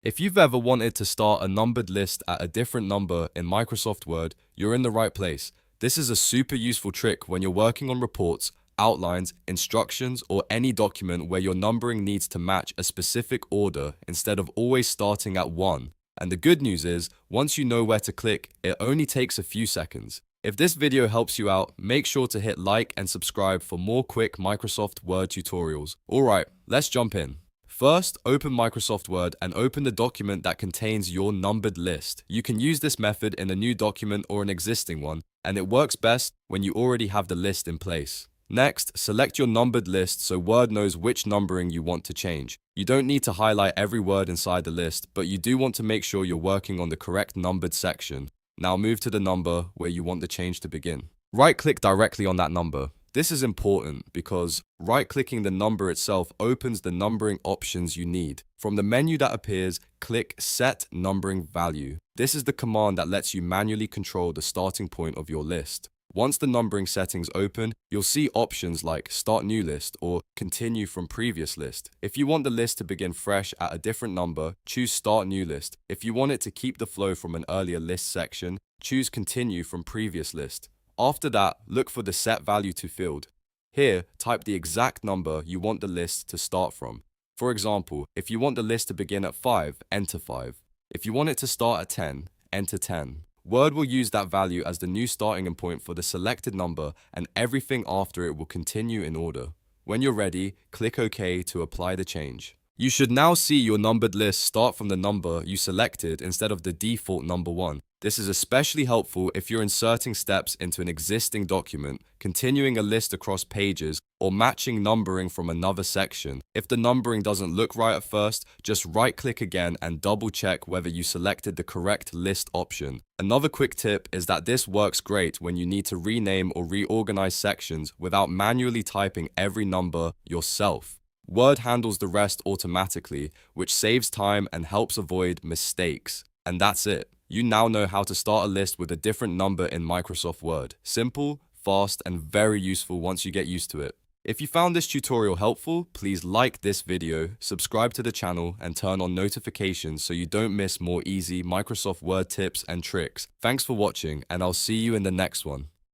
If you've ever wanted to start a numbered list at a different number in Microsoft Word, you're in the right place. This is a super useful trick when you're working on reports, outlines, instructions, or any document where your numbering needs to match a specific order instead of always starting at 1. And the good news is, once you know where to click, it only takes a few seconds. If this video helps you out, make sure to hit like and subscribe for more quick Microsoft Word tutorials. Alright, let's jump in. First, open Microsoft Word and open the document that contains your numbered list. You can use this method in a new document or an existing one, and it works best when you already have the list in place. Next, select your numbered list so Word knows which numbering you want to change. You don't need to highlight every word inside the list, but you do want to make sure you're working on the correct numbered section. Now move to the number where you want the change to begin. Right-click directly on that number. This is important because right-clicking the number itself opens the numbering options you need. From the menu that appears, click Set Numbering Value. This is the command that lets you manually control the starting point of your list. Once the numbering settings open, you'll see options like Start New List or Continue from Previous List. If you want the list to begin fresh at a different number, choose Start New List. If you want it to keep the flow from an earlier list section, choose Continue from Previous List. After that, look for the Set Value to field. Here, type the exact number you want the list to start from. For example, if you want the list to begin at 5, enter 5. If you want it to start at 10, enter 10. Word will use that value as the new starting point for the selected number, and everything after it will continue in order. When you're ready, click OK to apply the change. You should now see your numbered list start from the number you selected instead of the default number 1. This is especially helpful if you're inserting steps into an existing document, continuing a list across pages, or matching numbering from another section. If the numbering doesn't look right at first, just right-click again and double-check whether you selected the correct list option. Another quick tip is that this works great when you need to rename or reorganize sections without manually typing every number yourself. Word handles the rest automatically, which saves time and helps avoid mistakes. And that's it. You now know how to start a list with a different number in Microsoft Word. Simple, fast, and very useful once you get used to it. If you found this tutorial helpful, please like this video, subscribe to the channel, and turn on notifications so you don't miss more easy Microsoft Word tips and tricks. Thanks for watching, and I'll see you in the next one.